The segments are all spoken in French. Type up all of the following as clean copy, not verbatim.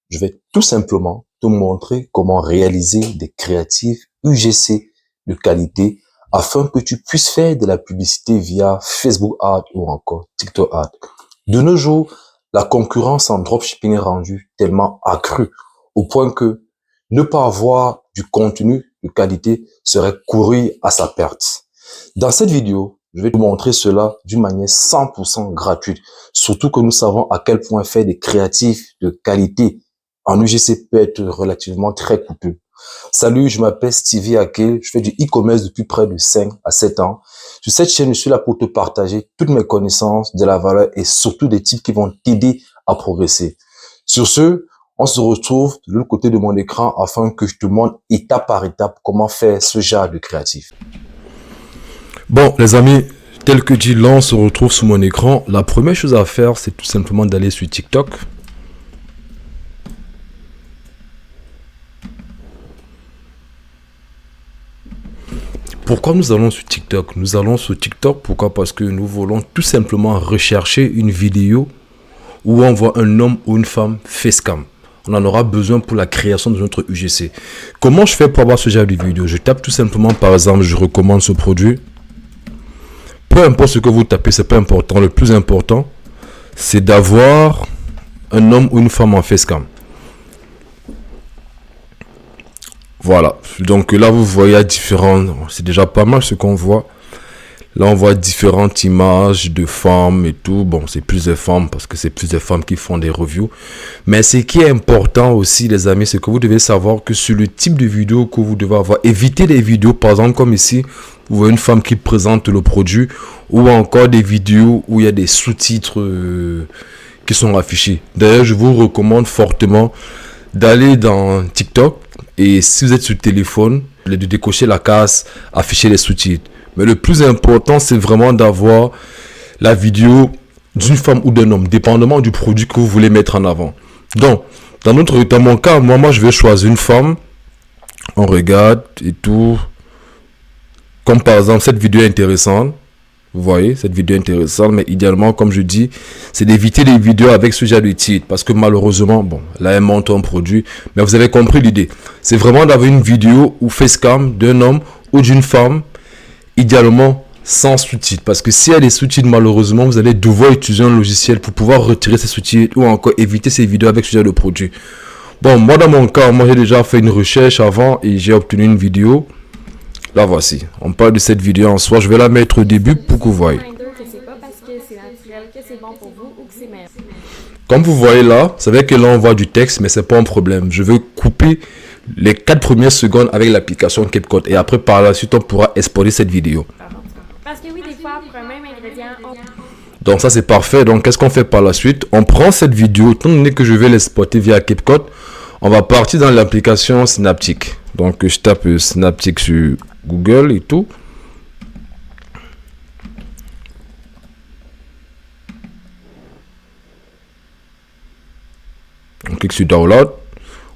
je vais tout simplement te montrer comment réaliser des créatifs UGC de qualité afin que tu puisses faire de la publicité via Facebook Ads ou encore TikTok Ads. De nos jours, la concurrence en dropshipping est rendue tellement accrue au point que ne pas avoir du contenu de qualité serait courir à sa perte. Dans cette vidéo, je vais te montrer cela d'une manière 100% gratuite. Surtout que nous savons à quel point faire des créatifs de qualité en UGC peut être relativement très coûteux. Salut, je m'appelle Stevie Ake, je fais du e-commerce depuis près de 5 à 7 ans. Sur cette chaîne, je suis là pour te partager toutes mes connaissances, de la valeur et surtout des tips qui vont t'aider à progresser. Sur ce, on se retrouve de l'autre côté de mon écran afin que je te montre étape par étape comment faire ce genre de créatif. Bon, les amis, tel que dit là, on se retrouve sur mon écran. La première chose à faire, c'est tout simplement d'aller sur TikTok. Pourquoi nous allons sur TikTok? Nous allons sur TikTok, pourquoi? Parce que nous voulons tout simplement rechercher une vidéo où on voit un homme ou une femme facecam. On en aura besoin pour la création de notre UGC. Comment je fais pour avoir ce genre de vidéo? Je tape tout simplement, par exemple, je recommande ce produit. Peu importe ce que vous tapez, c'est pas important. Le plus important, c'est d'avoir un homme ou une femme en facecam. Voilà. Donc là, vous voyez différentes. C'est déjà pas mal ce qu'on voit. Là, on voit différentes images de femmes et tout. Bon, c'est plus de femmes parce que c'est plus de femmes qui font des reviews. Mais ce qui est important aussi, les amis, c'est que vous devez savoir que sur le type de vidéo que vous devez avoir, évitez des vidéos, par exemple, comme ici, vous voyez une femme qui présente le produit, ou encore des vidéos où il y a des sous-titres qui sont affichés. D'ailleurs, je vous recommande fortement d'aller dans TikTok et si vous êtes sur téléphone, de décocher la case, afficher les sous-titres. Mais le plus important, c'est vraiment d'avoir la vidéo d'une femme ou d'un homme, dépendamment du produit que vous voulez mettre en avant. Donc, dans mon cas, moi, je vais choisir une femme. On regarde et tout. Comme par exemple, cette vidéo est intéressante. Vous voyez, cette vidéo est intéressante. Mais idéalement, comme je dis, c'est d'éviter les vidéos avec ce genre de titre. Parce que malheureusement, bon, là, elle montre un produit. Mais vous avez compris l'idée. C'est vraiment d'avoir une vidéo ou facecam d'un homme ou d'une femme. Idéalement sans sous-titres, parce que s'il y a des sous-titres, malheureusement, vous allez devoir utiliser un logiciel pour pouvoir retirer ces sous-titres ou encore éviter ces vidéos avec ce genre de produit. Bon, moi dans mon cas, moi j'ai déjà fait une recherche avant et j'ai obtenu une vidéo. Là voici, on parle de cette vidéo en soi, je vais la mettre au début pour que vous voyez. Comme vous voyez là, c'est vrai que là on voit du texte, mais c'est pas un problème. Je veux couper les 4 premières secondes avec l'application CapCut et après par la suite on pourra exporter cette vidéo. Parce que oui, des fois pour un même ingrédient, Donc ça c'est parfait. Donc qu'est-ce qu'on fait par la suite? On prend cette vidéo, étant donné que je vais l'exporter via CapCut, on va partir dans l'application Synaptic. Donc je tape Synaptic sur Google et tout. On clique sur Download.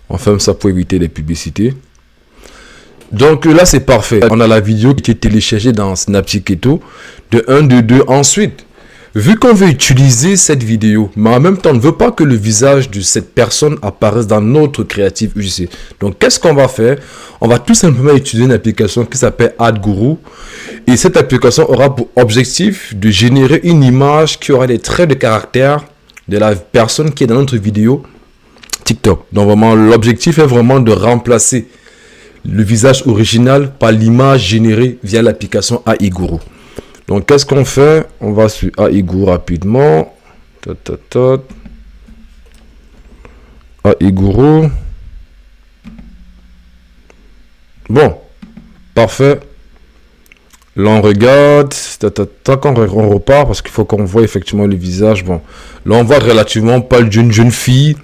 On ferme ça pour éviter les publicités. Donc là, c'est parfait. On a la vidéo qui est téléchargée dans Synaptic et tout. De 1, de 2. Ensuite, vu qu'on veut utiliser cette vidéo, mais en même temps, on ne veut pas que le visage de cette personne apparaisse dans notre créatif UGC. Donc, qu'est-ce qu'on va faire? On va tout simplement utiliser une application qui s'appelle AdGuru. Et cette application aura pour objectif de générer une image qui aura des traits de caractère de la personne qui est dans notre vidéo TikTok. Donc vraiment, l'objectif est vraiment de remplacer le visage original par l'image générée via l'application AiGuru. Donc qu'est-ce qu'on fait? On va sur AiGuru rapidement. AiGuru. Bon, parfait. Là on regarde, on repart parce qu'il faut qu'on voit effectivement le visage. Bon, là on voit relativement pas d'une jeune fille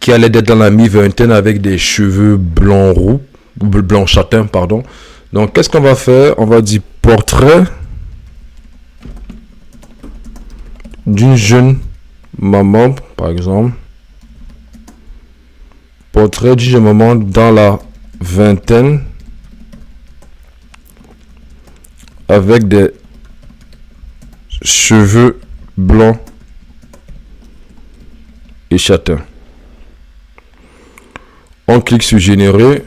qui allait d'être dans la mi-vingtaine avec des cheveux blanc roux, ou blanc châtain, pardon. Donc, qu'est-ce qu'on va faire? On va dire portrait d'une jeune maman, par exemple. Portrait d'une jeune maman dans la vingtaine avec des cheveux blancs et châtains. On clique sur générer.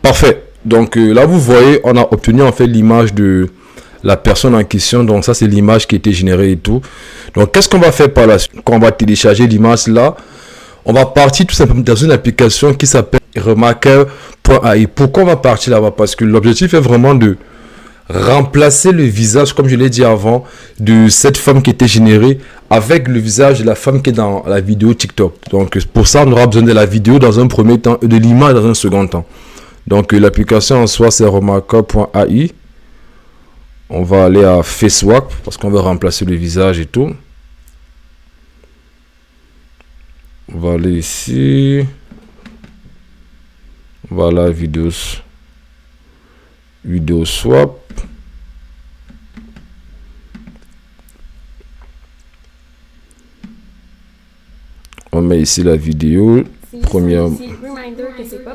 Parfait. Donc là, vous voyez, on a obtenu en fait l'image de la personne en question. Donc ça, c'est l'image qui a été générée et tout. Donc qu'est-ce qu'on va faire par la suite? Quand on va télécharger l'image là, on va partir tout simplement dans une application qui s'appelle Remarker.ai. Pourquoi on va partir là-bas? Parce que l'objectif est vraiment de remplacer le visage, comme je l'ai dit avant, de cette femme qui était générée avec le visage de la femme qui est dans la vidéo TikTok. Donc pour ça, on aura besoin de la vidéo dans un premier temps et de l'image dans un second temps. Donc l'application en soi, c'est Remarker.ai. On va aller à FaceSwap parce qu'on veut remplacer le visage et tout. On va aller ici. Voilà, vidéo swap. On met ici la vidéo. Première.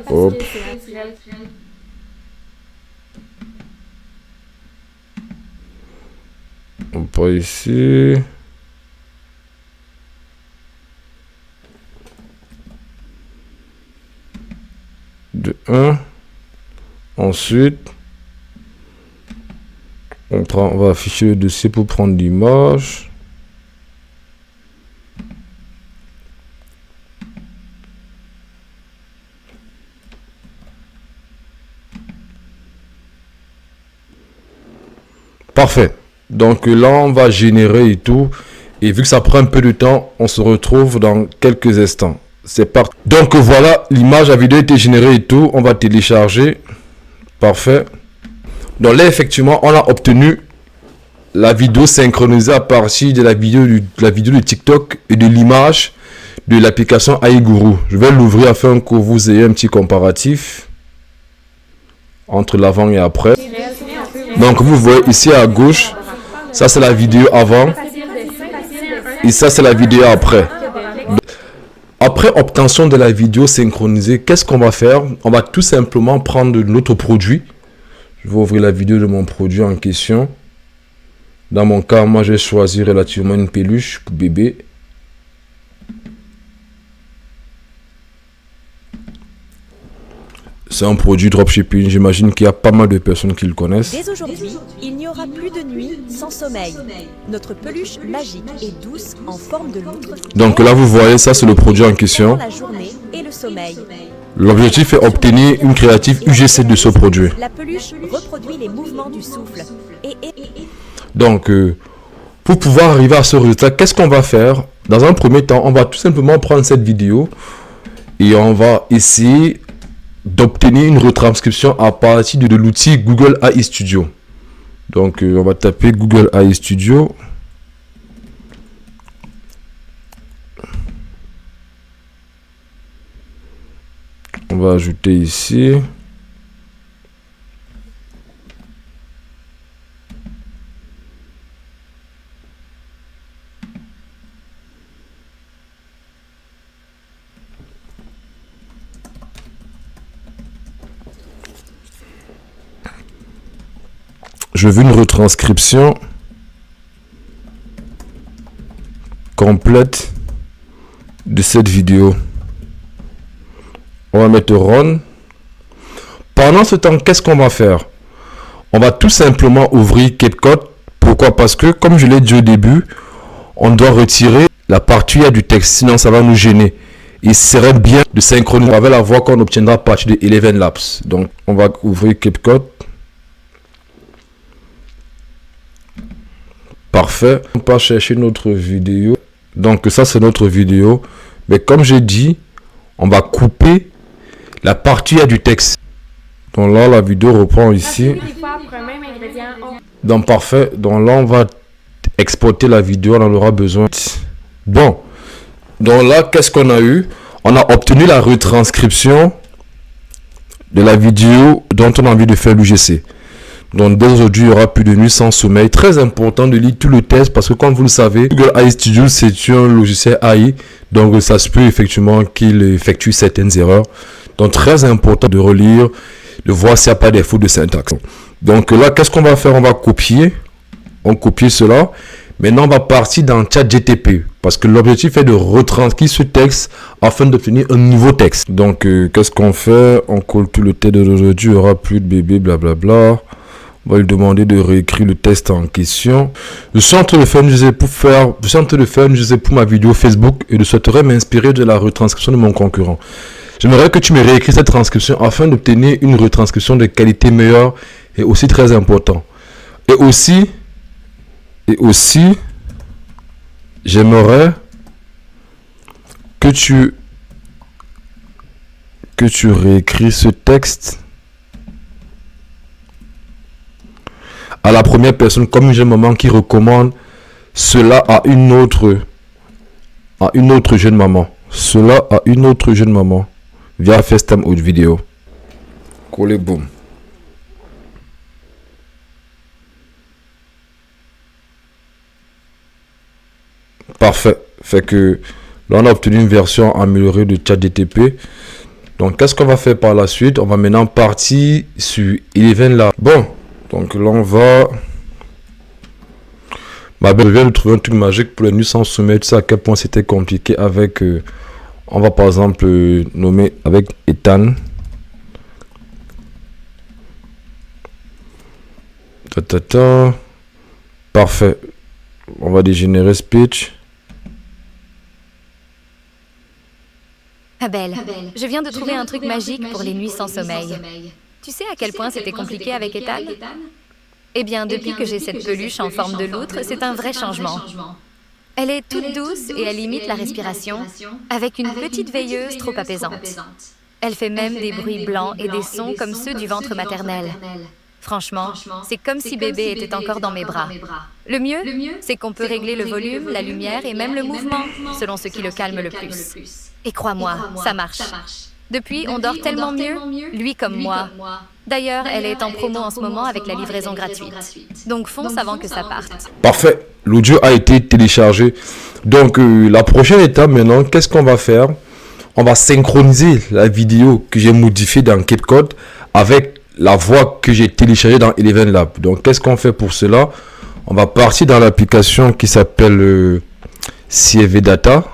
Hop. On part ici. De 1. Ensuite, on va afficher le dossier pour prendre l'image. Parfait. Donc là, on va générer et tout. Et vu que ça prend un peu de temps, on se retrouve dans quelques instants. C'est parti. Donc voilà, l'image, la vidéo a été générée et tout. On va télécharger. Parfait. Donc là, effectivement, on a obtenu la vidéo synchronisée à partir de la vidéo de TikTok et de l'image de l'application AI Guru. Je vais l'ouvrir afin que vous ayez un petit comparatif entre l'avant et après. Donc vous voyez ici à gauche, ça c'est la vidéo avant et ça c'est la vidéo après. Après obtention de la vidéo synchronisée, qu'est-ce qu'on va faire? On va tout simplement prendre notre produit. Je vais ouvrir la vidéo de mon produit en question. Dans mon cas, moi j'ai choisi relativement une peluche pour bébé. C'est un produit dropshipping, j'imagine qu'il y a pas mal de personnes qui le connaissent. Dès aujourd'hui, il n'y aura plus de nuit sans sommeil. Notre peluche magique et douce en forme de loutre. Donc là vous voyez, ça c'est le produit en question. La journée et le sommeil. L'objectif est d'obtenir une créative UGC de ce produit. La peluche reproduit les mouvements du souffle. Donc pour pouvoir arriver à ce résultat, qu'est-ce qu'on va faire? Dans un premier temps, on va tout simplement prendre cette vidéo et on va essayer d'obtenir une retranscription à partir de l'outil Google AI Studio. Donc on va taper Google AI Studio. On va ajouter ici. Je veux une retranscription complète de cette vidéo. On va mettre Run. Pendant ce temps, qu'est-ce qu'on va faire? On va tout simplement ouvrir CapCut. Pourquoi? Parce que, comme je l'ai dit au début, on doit retirer la partie du texte, sinon ça va nous gêner. Il serait bien de synchroniser avec la voix qu'on obtiendra à partir de Eleven Labs. Donc, on va ouvrir CapCut. Parfait. On va chercher notre vidéo. Donc ça c'est notre vidéo. Mais comme j'ai dit, on va couper la partie du texte. Donc là la vidéo reprend ici. Donc parfait. Donc là on va exporter la vidéo. On en aura besoin. Bon. Donc là qu'est-ce qu'on a eu? On a obtenu la retranscription de la vidéo dont on a envie de faire l'UGC. Donc dès aujourd'hui, il n'y aura plus de nuit sans sommeil. Très important de lire tout le test parce que comme vous le savez, Google AI Studio, c'est un logiciel AI. Donc ça se peut effectivement qu'il effectue certaines erreurs. Donc très important de relire, de voir s'il n'y a pas des fautes de syntaxe. Donc là, qu'est-ce qu'on va faire? On va copier. On copie cela. Maintenant, on va partir dans ChatGTP parce que l'objectif est de retranscrire ce texte afin d'obtenir un nouveau texte. Donc, qu'est-ce qu'on fait? On colle tout le texte d'aujourd'hui, il n'y aura plus de bébé, blablabla. On va lui demander de réécrire le texte en question. Je suis en train de faire une usage pour ma vidéo Facebook et je souhaiterais m'inspirer de la retranscription de mon concurrent. J'aimerais que tu me réécris cette transcription afin d'obtenir une retranscription de qualité meilleure et aussi très important. Et aussi, j'aimerais que tu réécris ce texte à la première personne comme une jeune maman qui recommande cela à une autre jeune maman. Cela à une autre jeune maman via FaceTime ou vidéo. Coller, boum. Parfait. Fait que là, on a obtenu une version améliorée de ChatGTP. Donc, qu'est-ce qu'on va faire par la suite? On va maintenant partir sur Eleven Lab. Bon, donc là, on va... Ma belle, je viens de trouver un truc magique pour les nuits sans sommeil. Tu sais à quel point c'était compliqué avec... on va par exemple nommer avec Ethan. Parfait. On va dégénérer speech. Abel, je viens de trouver un truc magique pour les nuits sans sommeil. Tu sais à quel point c'était compliqué avec Ethan? Eh bien, depuis que j'ai cette peluche en forme de loutre, c'est un vrai changement. Elle est toute douce et elle imite la respiration, avec une petite veilleuse trop apaisante. Elle fait même des bruits blancs et des sons comme ceux du ventre maternel. Franchement, c'est comme si bébé était encore dans mes bras. Le mieux, c'est qu'on peut régler le volume, la lumière et même le mouvement, selon ce qui le calme le plus. Et crois-moi, ça marche. Depuis, on dort tellement mieux, lui comme moi. D'ailleurs, elle est en promo en ce moment avec la livraison gratuite. Donc fonce avant que ça parte. Parfait, l'audio a été téléchargé. Donc la prochaine étape maintenant, qu'est-ce qu'on va faire? On va synchroniser la vidéo que j'ai modifiée dans CapCut avec la voix que j'ai téléchargée dans Eleven Lab. Donc qu'est-ce qu'on fait pour cela? On va partir dans l'application qui s'appelle CFData.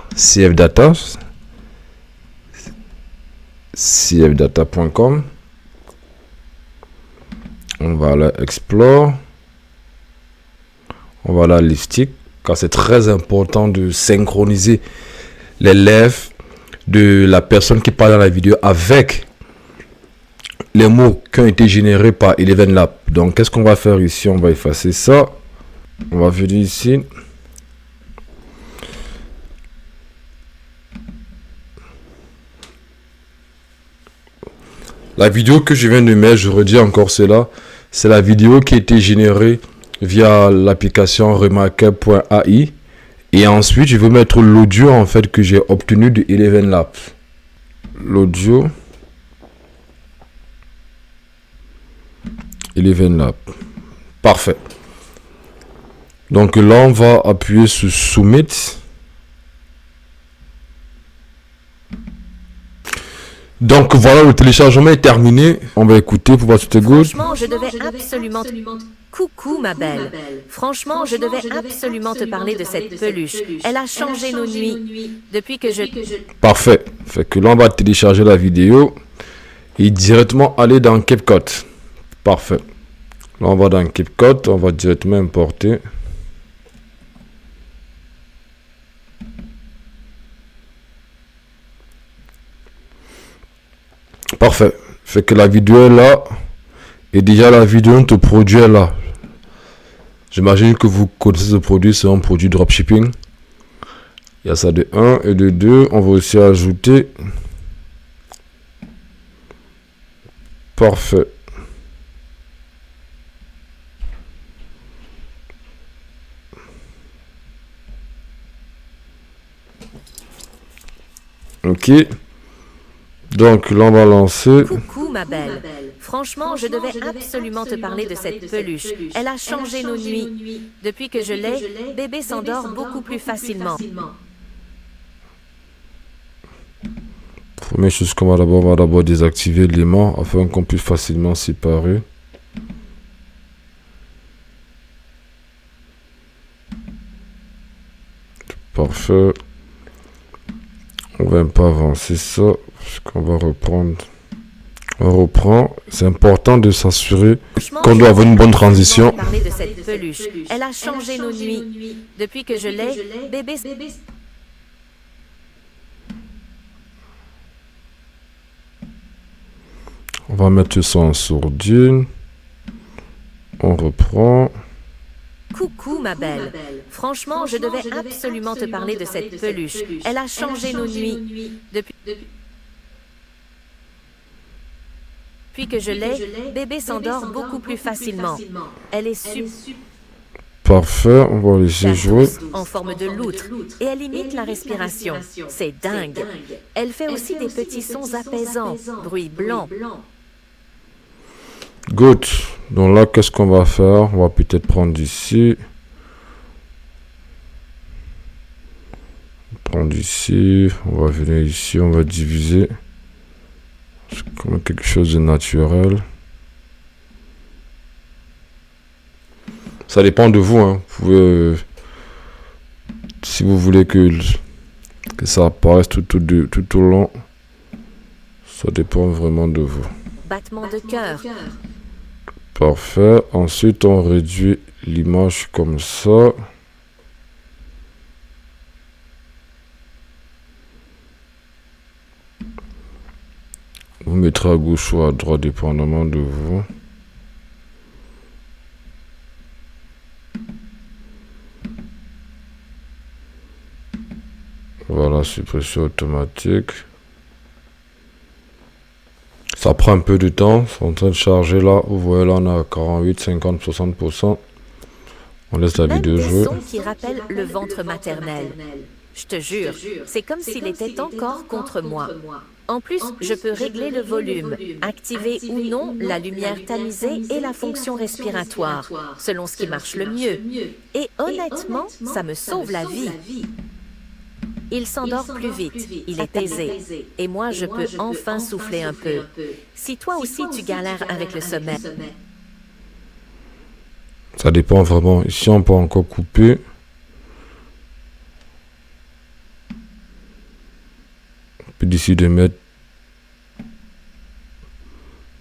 CFData.com. On va à la Explore. On va à la Lipstick. Car c'est très important de synchroniser les lèvres de la personne qui parle dans la vidéo avec les mots qui ont été générés par Eleven Lab. Donc qu'est-ce qu'on va faire ici? On va effacer ça. On va venir ici. La vidéo que je viens de mettre, je redis encore cela, c'est la vidéo qui a été générée via l'application remarkable.ai. Et ensuite, je vais mettre l'audio en fait que j'ai obtenu de Eleven Lab. L'audio. Eleven Lab. Parfait. Donc là, on va appuyer sur Submit. Donc voilà, le téléchargement est terminé. On va écouter pour voir si c'était good. Franchement, je devais absolument... Coucou ma belle. Franchement, je devais absolument te parler de cette peluche. Elle a changé nos nuits. Depuis que je... Parfait. Fait que là, on va télécharger la vidéo et directement aller dans CapCut. Parfait. Là, on va dans CapCut. On va directement importer. Parfait. Fait que la vidéo est là. Et déjà la vidéo te produit est là. J'imagine que vous connaissez ce produit. C'est un produit dropshipping. Il y a ça de 1 et de 2. On va aussi ajouter. Parfait. Ok. Donc là on va lancer. Coucou ma belle. Franchement, je devais absolument te parler de cette peluche. Elle a changé nos nuits. Depuis que je l'ai, bébé s'endort beaucoup plus facilement. Première chose qu'on va d'abord désactiver l'aimant afin qu'on puisse facilement séparer. Parfait. On va même pas avancer ça, parce qu'on va reprendre. On reprend. C'est important de s'assurer qu'on doit avoir une bonne transition. Parler de cette peluche. Elle a changé nos nuits. Depuis que je l'ai, bébé... On va mettre ça en sourdine. On reprend. Coucou ma belle. Franchement, je devais absolument te parler de cette peluche. Elle a changé nos nuits. Depuis que je l'ai, bébé s'endort beaucoup plus facilement. Elle est super Parfait, on va laisser jouer. en forme de loutre et elle imite la respiration. C'est dingue. Elle fait aussi des petits sons apaisants, bruit blanc. Good. Donc là, qu'est-ce qu'on va faire? On va peut-être prendre d'ici. Prendre ici. On va venir ici. On va diviser. C'est comme quelque chose de naturel. Ça dépend de vous. Hein. Vous pouvez, si vous voulez que ça apparaisse tout au long, ça dépend vraiment de vous. Battement de cœur. Parfait. Ensuite, on réduit l'image comme ça. Vous mettrez à gauche ou à droite, dépendamment de vous. Voilà, suppression automatique. Ça prend un peu de temps. C'est en train de charger là. Vous voyez là, on a 48, 50, 60%. On laisse la vidéo jouer. Des sons qui rappellent le ventre maternel. Je te jure, c'est comme s'il était encore contre moi. En plus, je peux régler le volume, activer ou non la lumière tamisée et la fonction respiratoire, selon ce qui marche le mieux. Et honnêtement, ça me sauve la vie. Il s'endort plus vite, il est aisé. Et moi, je peux enfin souffler un peu. Si toi aussi tu galères avec le sommeil... Ça dépend vraiment. Ici, on peut encore couper. On peut décider de mettre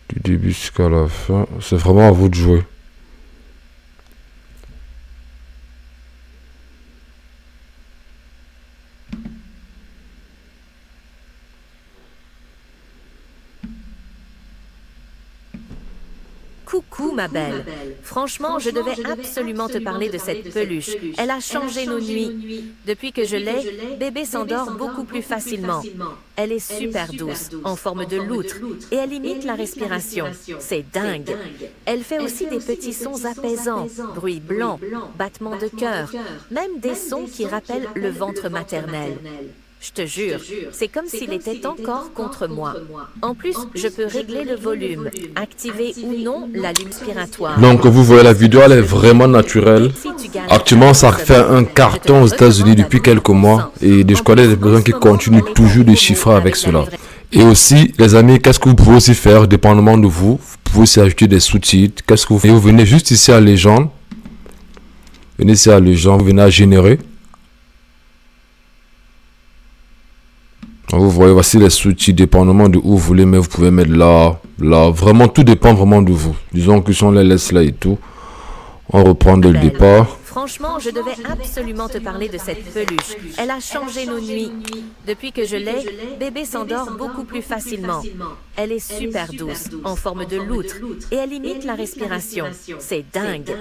du début jusqu'à la fin. C'est vraiment à vous de jouer. Coucou ma belle. Franchement, je devais absolument te parler de cette peluche. Elle a changé nos nuits. Depuis que je l'ai, bébé s'endort beaucoup plus facilement. Elle est super douce, en forme de loutre, et elle imite la respiration. C'est dingue. Elle fait aussi des petits sons apaisants, bruit blanc, battement de cœur, même des sons qui rappellent le ventre maternel. Je te jure, c'est comme s'il était encore contre moi. En plus, je peux régler le volume, activer ou non la lumière respiratoire. Donc, vous voyez, la vidéo, elle est vraiment naturelle. Actuellement, ça fait un carton aux États-Unis depuis quelques mois. Et je connais des personnes qui continuent toujours de chiffrer avec cela. Et aussi, les amis, qu'est-ce que vous pouvez aussi faire, dépendamment de vous? Vous pouvez aussi ajouter des sous-titres. Qu'est-ce que vous faites? Vous venez juste ici à Légende. Venez ici à Légende, vous venez à Générer. Vous voyez, voici les sous-titres, dépendamment de où vous voulez, mais vous pouvez mettre là, là. Vraiment, tout dépend vraiment de vous. Disons que si on les laisse là et tout, on reprend dès le départ. Franchement, je devais absolument te parler de cette peluche. Elle a changé nos nuits. Depuis que je l'ai, bébé s'endort beaucoup plus facilement. Elle est super douce, en forme de loutre, et elle imite la respiration. C'est dingue.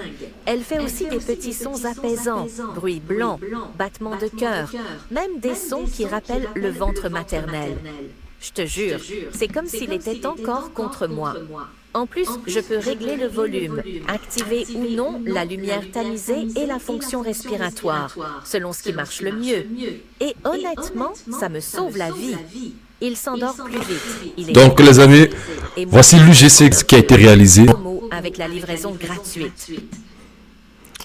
Elle fait aussi des petits sons apaisants, bruit blanc, battement de cœur, même des sons qui rappellent le ventre maternel. Je te jure, c'est comme s'il était encore contre moi. En plus, je peux régler le volume, activer ou non la lumière tamisée et la fonction respiratoire, selon ce qui marche le mieux. Et honnêtement, ça me sauve la vie. Il s'endort plus vite. Donc les amis, voici l'UGC qui a été réalisé. Avec la livraison gratuite.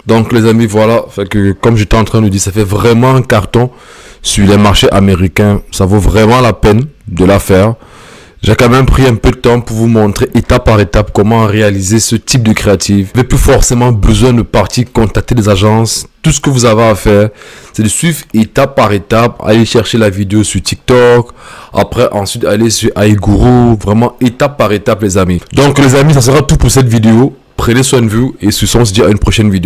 Donc les amis, voilà, fait que, comme j'étais en train de dire, ça fait vraiment un carton sur les marchés américains. Ça vaut vraiment la peine de la faire. J'ai quand même pris un peu de temps pour vous montrer étape par étape comment réaliser ce type de créatif. Vous n'avez plus forcément besoin de partir contacter des agences. Tout ce que vous avez à faire, c'est de suivre étape par étape, aller chercher la vidéo sur TikTok, après ensuite aller sur iGuru, vraiment étape par étape les amis. Donc les amis, ça sera tout pour cette vidéo. Prenez soin de vous et on se dit à une prochaine vidéo.